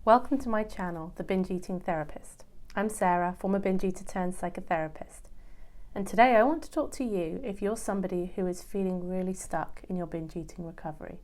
Welcome to my channel, The Binge Eating Therapist. I'm Sarah, former binge eater turned psychotherapist. And today I want to talk to you if you're somebody who is feeling really stuck in your binge eating recovery.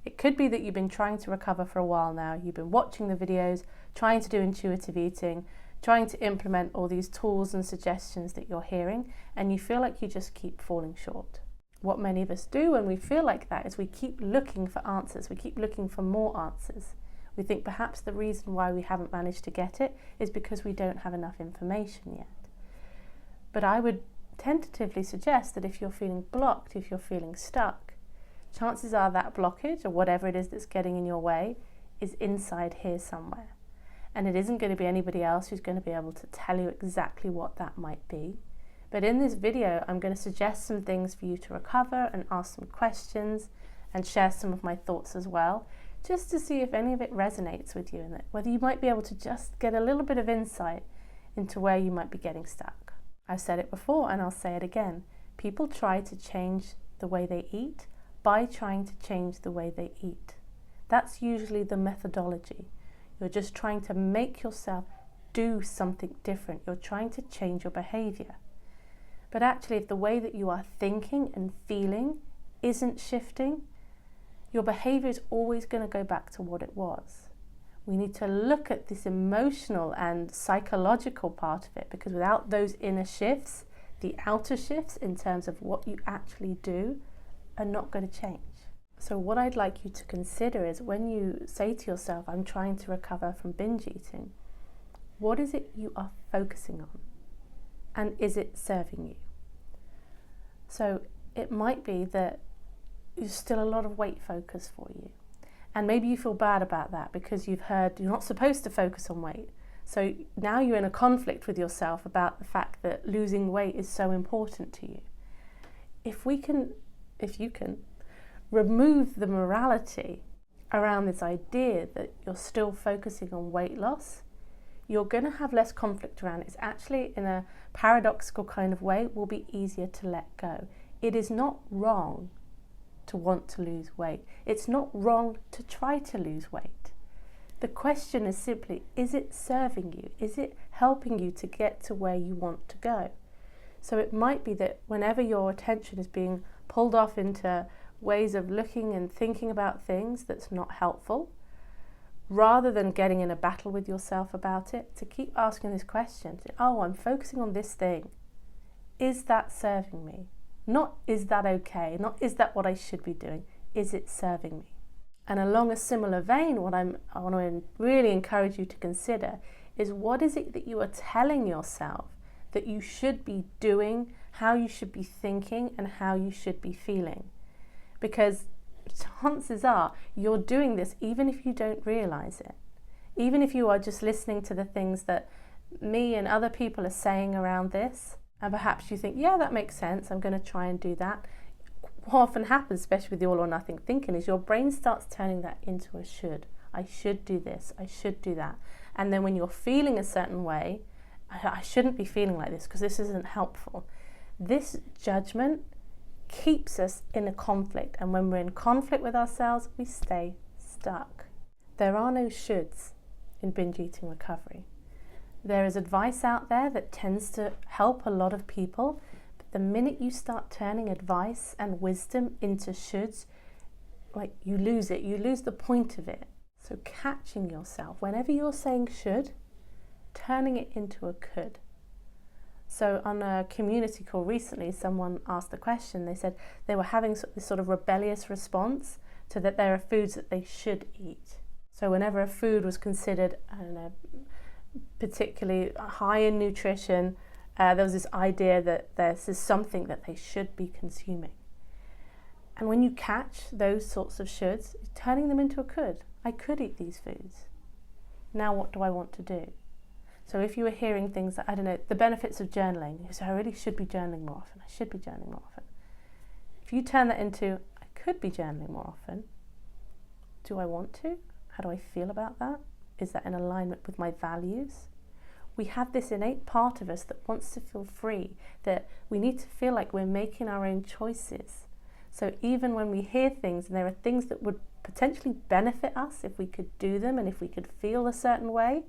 It could be that you've been trying to recover for a while now. You've been watching the videos, trying to do intuitive eating, trying to implement all these tools and suggestions that you're hearing, and you feel like you just keep falling short. What many of us do when we feel like that is we keep looking for answers. We keep looking for more answers. We think perhaps the reason why we haven't managed to get it is because we don't have enough information yet. But I would tentatively suggest that if you're feeling blocked, if you're feeling stuck, chances are that blockage or whatever it is that's getting in your way is inside here somewhere. And it isn't going to be anybody else who's going to be able to tell you exactly what that might be. But in this video, I'm going to suggest some things for you to recover and ask some questions and share some of my thoughts as well, just to see if any of it resonates with you and whether you might be able to just get a little bit of insight into where you might be getting stuck. I've said it before and I'll say it again. People try to change the way they eat by trying to change the way they eat. That's usually the methodology. You're just trying to make yourself do something different. You're trying to change your behavior. But actually, if the way that you are thinking and feeling isn't shifting, your behavior is always going to go back to what it was. We need to look at this emotional and psychological part of it, because without those inner shifts, the outer shifts in terms of what you actually do are not going to change. So what I'd like you to consider is when you say to yourself, I'm trying to recover from binge eating, what is it you are focusing on? And is it serving you? So it might be that there's still a lot of weight focus for you. And maybe you feel bad about that because you've heard you're not supposed to focus on weight. So now you're in a conflict with yourself about the fact that losing weight is so important to you. If you can remove the morality around this idea that you're still focusing on weight loss, you're going to have less conflict around it. It's actually, in a paradoxical kind of way, will be easier to let go. It is not wrong to want to lose weight. It's not wrong to try to lose weight. The question is simply, is it serving you? Is it helping you to get to where you want to go? So it might be that whenever your attention is being pulled off into ways of looking and thinking about things that's not helpful, rather than getting in a battle with yourself about it, to keep asking this question, oh, I'm focusing on this thing. Is that serving me? Not is that okay? Not is that what I should be doing? Is it serving me? And along a similar vein, what I want to really encourage you to consider is, what is it that you are telling yourself that you should be doing, how you should be thinking, and how you should be feeling? Because chances are you're doing this even if you don't realize it. Even if you are just listening to the things that me and other people are saying around this, and perhaps you think, yeah, that makes sense, I'm going to try and do that. What often happens, especially with the all or nothing thinking, is your brain starts turning that into a should. I should do this, I should do that. And then when you're feeling a certain way, I shouldn't be feeling like this because this isn't helpful. This judgment keeps us in a conflict, and when we're in conflict with ourselves, we stay stuck. There are no shoulds in binge eating recovery. There is advice out there that tends to help a lot of people, but the minute you start turning advice and wisdom into shoulds, like, you lose it, you lose the point of it. So catching yourself, whenever you're saying should, turning it into a could. So on a community call recently, someone asked the question, they said they were having this sort of rebellious response to that there are foods that they should eat. So whenever a food was considered, I don't know, particularly high in nutrition, there was this idea that this is something that they should be consuming. And when you catch those sorts of shoulds, turning them into a could. I could eat these foods. Now what do I want to do? So if you were hearing things like, I don't know, the benefits of journaling, you say, I really should be journaling more often. I should be journaling more often. If you turn that into, I could be journaling more often. Do I want to? How do I feel about that? Is that in alignment with my values? We have this innate part of us that wants to feel free, that we need to feel like we're making our own choices. So even when we hear things and there are things that would potentially benefit us if we could do them and if we could feel a certain way,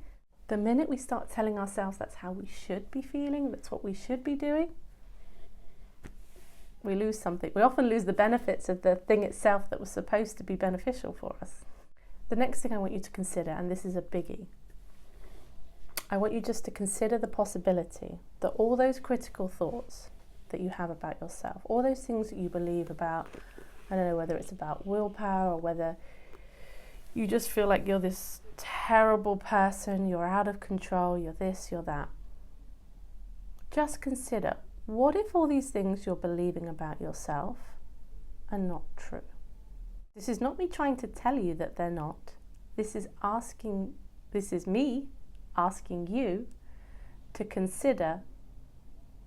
the minute we start telling ourselves that's how we should be feeling, that's what we should be doing, we lose something. We often lose the benefits of the thing itself that was supposed to be beneficial for us. The next thing I want you to consider, and this is a biggie, I want you just to consider the possibility that all those critical thoughts that you have about yourself, all those things that you believe about, I don't know whether it's about willpower or whether you just feel like you're this terrible person, you're out of control, you're this, you're that. Just consider, what if all these things you're believing about yourself are not true? This is not me trying to tell you that they're not. This is me asking you to consider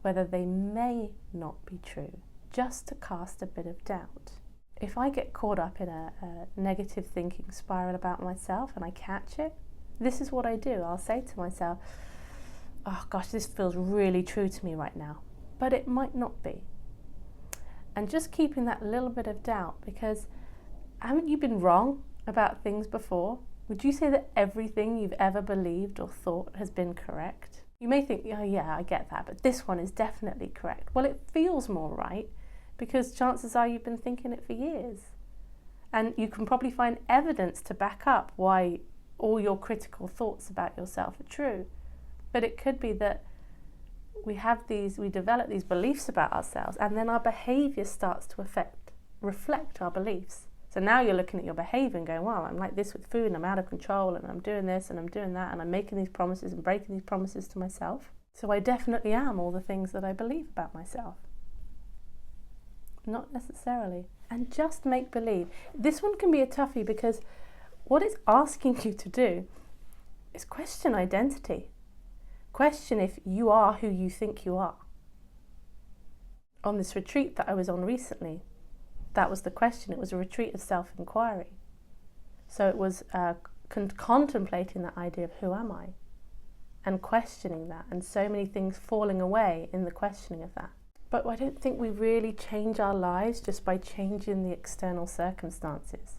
whether they may not be true, just to cast a bit of doubt. If I get caught up in a negative thinking spiral about myself and I catch it, this is what I do. I'll say to myself, oh gosh, this feels really true to me right now, but it might not be. And just keeping that little bit of doubt, because haven't you been wrong about things before? Would you say that everything you've ever believed or thought has been correct? You may think, oh yeah, I get that, but this one is definitely correct. Well, it feels more right because chances are you've been thinking it for years. And you can probably find evidence to back up why all your critical thoughts about yourself are true. But it could be that we develop these beliefs about ourselves, and then our behavior starts to reflect our beliefs. So now you're looking at your behavior and going, well, I'm like this with food and I'm out of control and I'm doing this and I'm doing that and I'm making these promises and breaking these promises to myself. So I definitely am all the things that I believe about myself. Not necessarily. And just make believe. This one can be a toughie because what it's asking you to do is question identity. Question if you are who you think you are. On this retreat that I was on recently, that was the question. It was a retreat of self-inquiry. So it was contemplating that idea of who am I and questioning that, and so many things falling away in the questioning of that. But I don't think we really change our lives just by changing the external circumstances.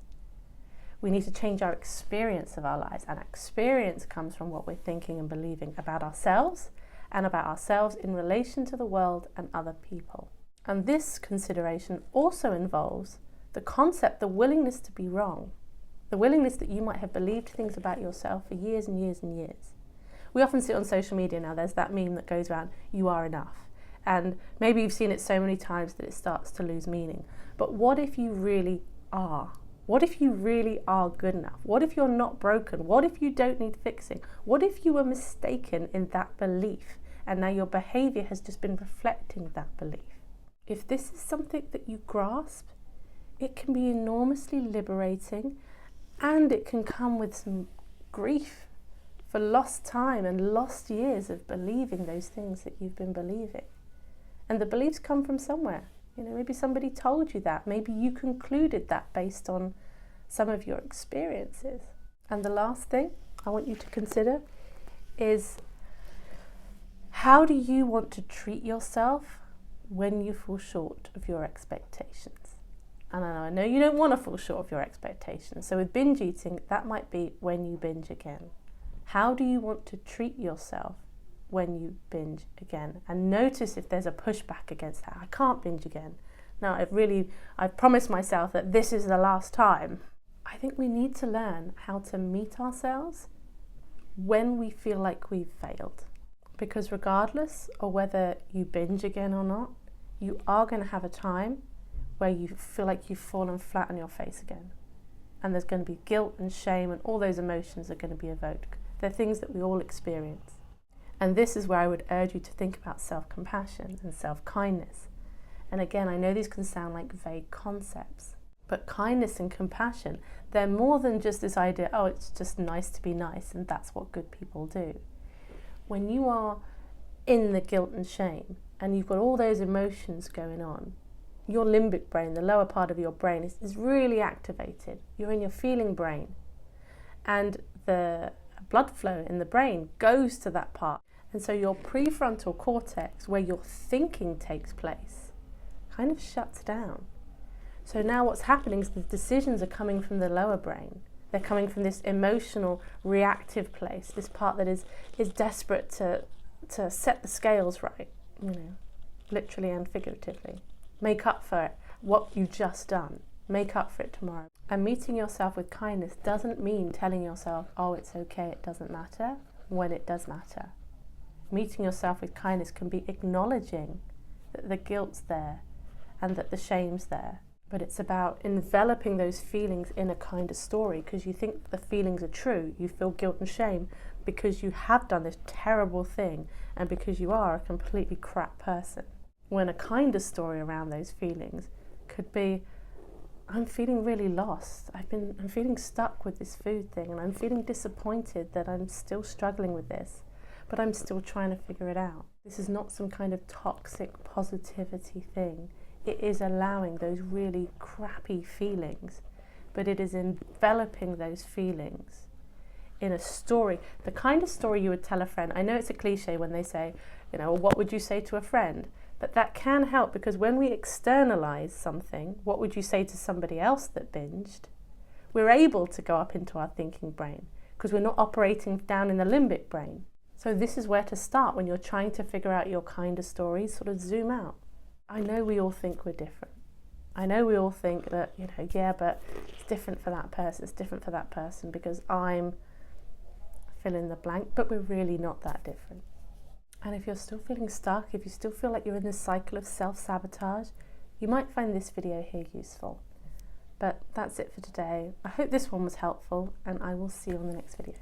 We need to change our experience of our lives, and experience comes from what we're thinking and believing about ourselves and about ourselves in relation to the world and other people. And this consideration also involves the concept, the willingness to be wrong, the willingness that you might have believed things about yourself for years and years and years. We often see it on social media now, there's that meme that goes around, you are enough. And maybe you've seen it so many times that it starts to lose meaning. But what if you really are? What if you really are good enough? What if you're not broken? What if you don't need fixing? What if you were mistaken in that belief and now your behavior has just been reflecting that belief? If this is something that you grasp, it can be enormously liberating, and it can come with some grief for lost time and lost years of believing those things that you've been believing. And the beliefs come from somewhere. Maybe somebody told you that. Maybe you concluded that based on some of your experiences. And the last thing I want you to consider is, how do you want to treat yourself when you fall short of your expectations? And I know you don't want to fall short of your expectations. So with binge eating, that might be when you binge again. How do you want to treat yourself when you binge again? And notice if there's a pushback against that. I can't binge again. No, I've promised myself that this is the last time. I think we need to learn how to meet ourselves when we feel like we've failed. Because regardless of whether you binge again or not, you are going to have a time where you feel like you've fallen flat on your face again. And there's going to be guilt and shame, and all those emotions are going to be evoked. They're things that we all experience. And this is where I would urge you to think about self-compassion and self-kindness. And again, I know these can sound like vague concepts, but kindness and compassion, they're more than just this idea, oh, it's just nice to be nice, and that's what good people do. When you are in the guilt and shame, and you've got all those emotions going on, your limbic brain, the lower part of your brain, is really activated. You're in your feeling brain. And the blood flow in the brain goes to that part. And so your prefrontal cortex, where your thinking takes place, kind of shuts down. So now what's happening is the decisions are coming from the lower brain. They're coming from this emotional, reactive place, this part that is desperate to set the scales right, literally and figuratively. Make up for it, what you've just done. Make up for it tomorrow. And meeting yourself with kindness doesn't mean telling yourself, oh, it's okay, it doesn't matter, when it does matter. Meeting yourself with kindness can be acknowledging that the guilt's there and that the shame's there. But it's about enveloping those feelings in a kind of story, because you think the feelings are true. You feel guilt and shame because you have done this terrible thing and because you are a completely crap person. When a kinder story around those feelings could be, I'm feeling really lost. I'm feeling stuck with this food thing, and I'm feeling disappointed that I'm still struggling with this, but I'm still trying to figure it out. This is not some kind of toxic positivity thing. It is allowing those really crappy feelings, but it is enveloping those feelings in a story, the kind of story you would tell a friend. I know it's a cliche when they say, what would you say to a friend? But that can help, because when we externalize something, what would you say to somebody else that binged? We're able to go up into our thinking brain because we're not operating down in the limbic brain. So this is where to start when you're trying to figure out your kind of stories. Sort of zoom out. I know we all think we're different. I know we all think that, but it's different for that person. It's different for that person because I'm fill in the blank, but we're really not that different. And if you're still feeling stuck, if you still feel like you're in this cycle of self-sabotage, you might find this video here useful. But that's it for today. I hope this one was helpful, and I will see you on the next video.